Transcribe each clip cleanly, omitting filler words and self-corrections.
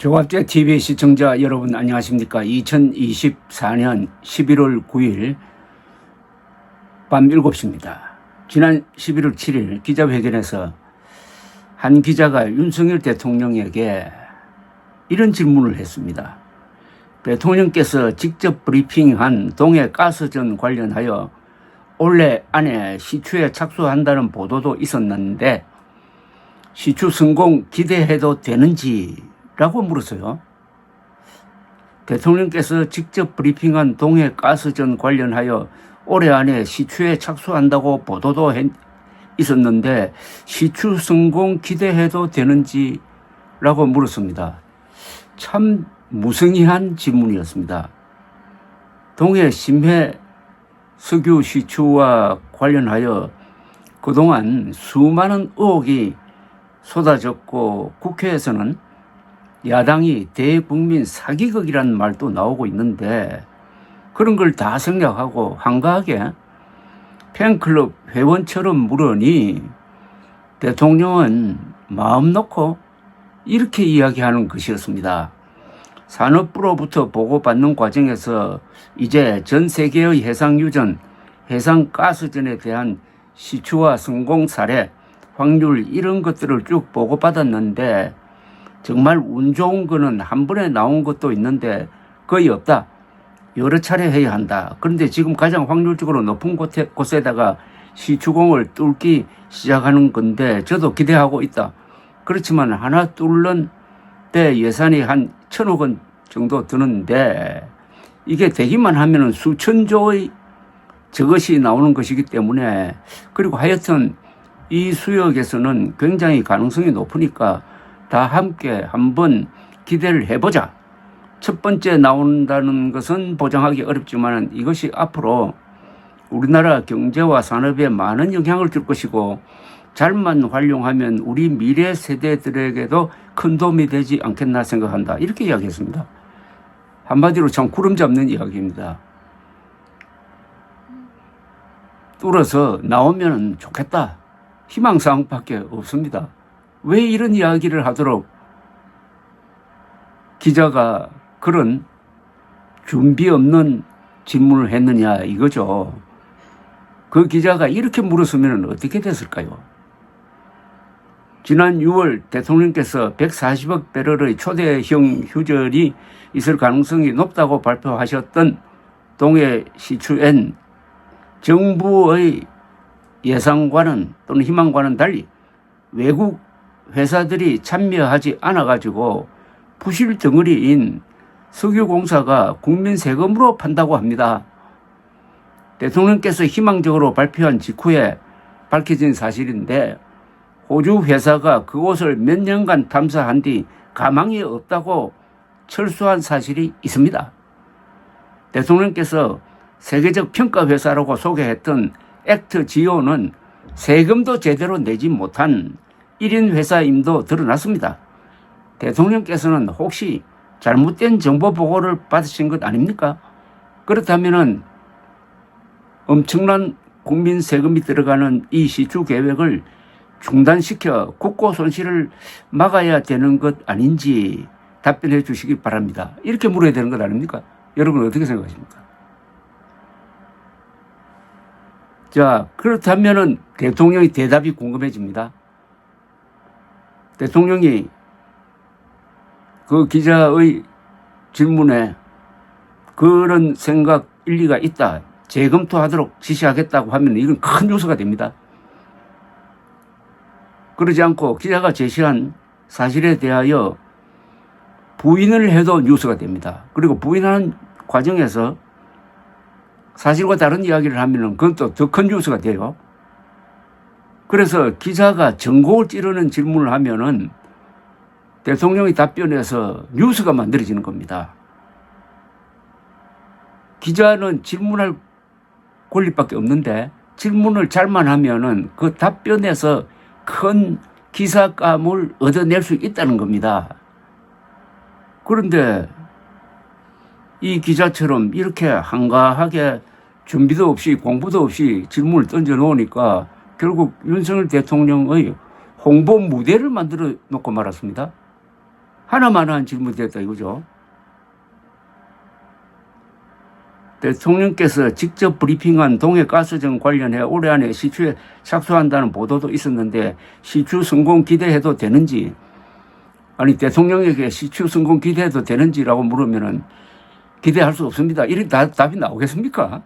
조갑제 TV 시청자 여러분 안녕하십니까. 2024년 11월 9일 밤 7시입니다. 지난 11월 7일 기자회견에서 한 기자가 윤석열 대통령에게 이런 질문을 했습니다. 대통령께서 직접 브리핑한 동해 가스전 관련하여 올해 안에 시추에 착수한다는 보도도 있었는데 시추 성공 기대해도 되는지 라고 물었어요. 대통령께서 직접 브리핑한 동해 가스전 관련하여 올해 안에 시추에 착수한다고 보도도 있었는데 시추 성공 기대해도 되는지 라고 물었습니다. 참 무성의한 질문이었습니다. 동해 심해 석유 시추와 관련하여 그동안 수많은 의혹이 쏟아졌고 국회에서는 야당이 대국민 사기극이라는 말도 나오고 있는데 그런 걸 다 생략하고 한가하게 팬클럽 회원처럼 물으니 대통령은 마음 놓고 이렇게 이야기하는 것이었습니다. 산업부로부터 보고받는 과정에서 이제 전 세계의 해상유전, 해상가스전에 대한 시추와 성공 사례, 확률 이런 것들을 쭉 보고받았는데 정말 운 좋은 거는 한 번에 나온 것도 있는데 거의 없다. 여러 차례 해야 한다. 그런데 지금 가장 확률적으로 높은 곳에다가 시추공을 뚫기 시작하는 건데 저도 기대하고 있다. 그렇지만 하나 뚫는 데 예산이 한 1,000억 원 정도 드는데 이게 되기만 하면은 수천조의 저것이 나오는 것이기 때문에 그리고 하여튼 이 수역에서는 굉장히 가능성이 높으니까 다 함께 한번 기대를 해보자. 첫 번째 나온다는 것은 보장하기 어렵지만 이것이 앞으로 우리나라 경제와 산업에 많은 영향을 줄 것이고 잘만 활용하면 우리 미래 세대들에게도 큰 도움이 되지 않겠나 생각한다. 이렇게 이야기했습니다. 한마디로 참 구름 잡는 이야기입니다. 뚫어서 나오면 좋겠다. 희망사항밖에 없습니다. 왜 이런 이야기를 하도록 기자가 그런 준비 없는 질문을 했느냐 이거죠. 그 기자가 이렇게 물었으면 어떻게 됐을까요? 지난 6월 대통령께서 140억 배럴의 초대형 휴전이 있을 가능성이 높다고 발표하셨던 동해 시추엔 정부의 예상과는 또는 희망과는 달리 외국 회사들이 참여하지 않아가지고 부실 덩어리인 석유공사가 국민 세금으로 판다고 합니다. 대통령께서 희망적으로 발표한 직후에 밝혀진 사실인데 호주 회사가 그곳을 몇 년간 탐사한 뒤 가망이 없다고 철수한 사실이 있습니다. 대통령께서 세계적 평가회사라고 소개했던 액트지오는 세금도 제대로 내지 못한 1인 회사임도 드러났습니다. 대통령께서는 혹시 잘못된 정보 보고를 받으신 것 아닙니까? 그렇다면 엄청난 국민 세금이 들어가는 이 시추 계획을 중단시켜 국고 손실을 막아야 되는 것 아닌지 답변해 주시기 바랍니다. 이렇게 물어야 되는 것 아닙니까? 여러분 어떻게 생각하십니까? 자, 그렇다면 대통령의 대답이 궁금해집니다. 대통령이 그 기자의 질문에 그런 생각 일리가 있다. 재검토하도록 지시하겠다고 하면 이건 큰 뉴스가 됩니다. 그러지 않고 기자가 제시한 사실에 대하여 부인을 해도 뉴스가 됩니다. 그리고 부인하는 과정에서 사실과 다른 이야기를 하면 그건 또 더 큰 뉴스가 돼요. 그래서 기자가 전곡을 찌르는 질문을 하면은 대통령이 답변해서 뉴스가 만들어지는 겁니다. 기자는 질문할 권리밖에 없는데 질문을 잘만 하면은 그 답변에서 큰 기사감을 얻어낼 수 있다는 겁니다. 그런데 이 기자처럼 이렇게 한가하게 준비도 없이 공부도 없이 질문을 던져 놓으니까 결국 윤석열 대통령의 홍보 무대를 만들어 놓고 말았습니다. 하나만한 질문이 됐다 이거죠. 대통령께서 직접 브리핑한 동해가스정 관련해 올해 안에 시추에 착수한다는 보도도 있었는데 시추 성공 기대해도 되는지, 아니 대통령에게 시추 성공 기대해도 되는지라고 물으면은 기대할 수 없습니다. 이런 답이 나오겠습니까?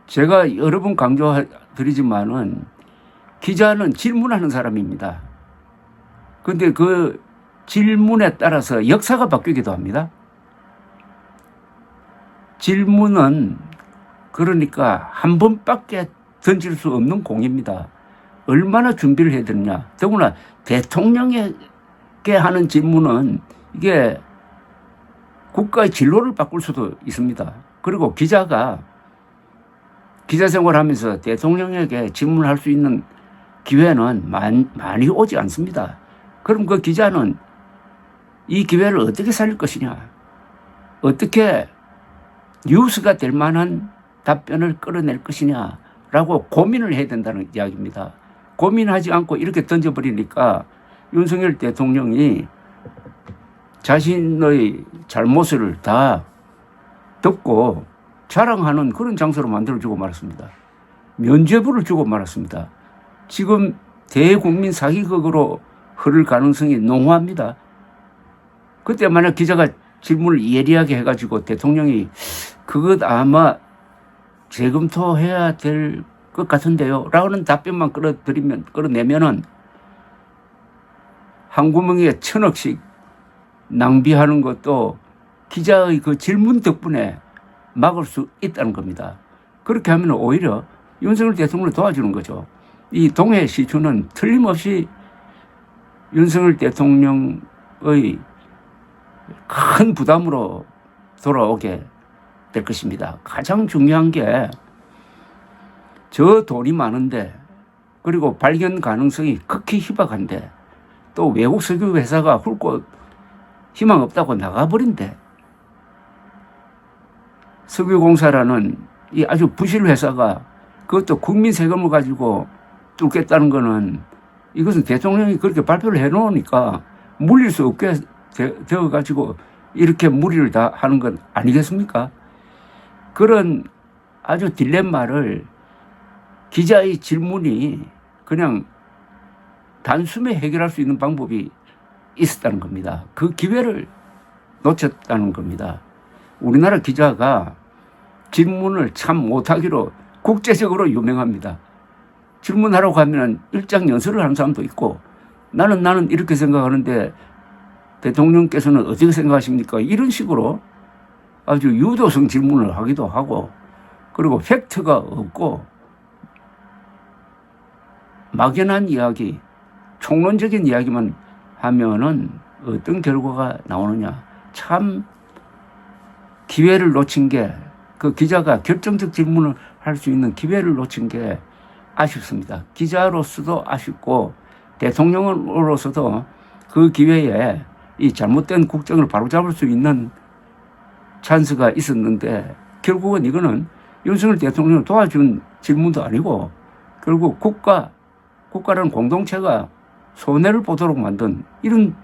제가 여러 번 강조드리지만은 기자는 질문하는 사람입니다. 그런데 그 질문에 따라서 역사가 바뀌기도 합니다. 질문은 그러니까 한 번밖에 던질 수 없는 공입니다. 얼마나 준비를 해야 되느냐. 더구나 대통령에게 하는 질문은 이게 국가의 진로를 바꿀 수도 있습니다. 그리고 기자가 기자 생활하면서 대통령에게 질문할 수 있는 기회는 많이 오지 않습니다. 그럼 그 기자는 이 기회를 어떻게 살릴 것이냐, 어떻게 뉴스가 될 만한 답변을 끌어낼 것이냐라고 고민을 해야 된다는 이야기입니다. 고민하지 않고 이렇게 던져버리니까 윤석열 대통령이 자신의 잘못을 다 덮고 자랑하는 그런 장소로 만들어주고 말았습니다. 면죄부를 주고 말았습니다. 지금 대국민 사기극으로 흐를 가능성이 농후합니다. 그때 만약 기자가 질문을 예리하게 해가지고 대통령이 그것 아마 재검토해야 될 것 같은데요 라는 답변만 끌어내면은 한 구멍에 1,000억씩 낭비하는 것도 기자의 그 질문 덕분에 막을 수 있다는 겁니다. 그렇게 하면 오히려 윤석열 대통령을 도와주는 거죠. 이 동해 시추는 틀림없이 윤석열 대통령의 큰 부담으로 돌아오게 될 것입니다. 가장 중요한 게 저 돈이 많은데, 그리고 발견 가능성이 극히 희박한데, 또 외국 석유 회사가 훑고 희망 없다고 나가버린대. 석유공사라는 이 아주 부실 회사가 그것도 국민 세금을 가지고 뚫겠다는 거는, 이것은 대통령이 그렇게 발표를 해놓으니까 물릴 수 없게 되어가지고 이렇게 무리를 다 하는 건 아니겠습니까? 그런 아주 딜레마를 기자의 질문이 그냥 단숨에 해결할 수 있는 방법이 있었다는 겁니다. 그 기회를 놓쳤다는 겁니다. 우리나라 기자가 질문을 참 못하기로 국제적으로 유명합니다. 질문하라고 하면 일장 연설을 하는 사람도 있고, 나는 이렇게 생각하는데 대통령께서는 어떻게 생각하십니까? 이런 식으로 아주 유도성 질문을 하기도 하고, 그리고 팩트가 없고 막연한 이야기, 총론적인 이야기만 하면은 어떤 결과가 나오느냐. 참 기회를 놓친 게, 그 기자가 결정적 질문을 할 수 있는 기회를 놓친 게 아쉽습니다. 기자로서도 아쉽고 대통령으로서도 그 기회에 이 잘못된 국정을 바로잡을 수 있는 찬스가 있었는데, 결국은 이거는 윤석열 대통령을 도와준 질문도 아니고 결국 국가라는 공동체가 손해를 보도록 만든 이런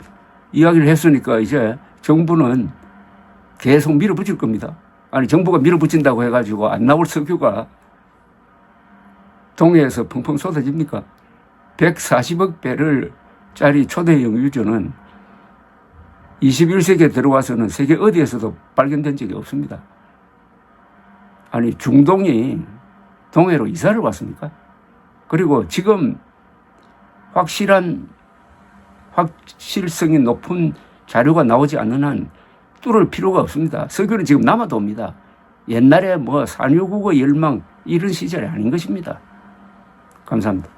이야기를 했으니까 이제 정부는 계속 밀어붙일 겁니다. 아니, 정부가 밀어붙인다고 해가지고 안 나올 석유가 동해에서 펑펑 쏟아집니까? 140억 배럴짜리 초대형 유조는 21세기에 들어와서는 세계 어디에서도 발견된 적이 없습니다. 아니, 중동이 동해로 이사를 왔습니까? 그리고 지금 확실성이 높은 자료가 나오지 않는 한 뚫을 필요가 없습니다. 석유는 지금 남아도 옵니다. 옛날에 뭐 산유국의 열망 이런 시절이 아닌 것입니다. 감사합니다.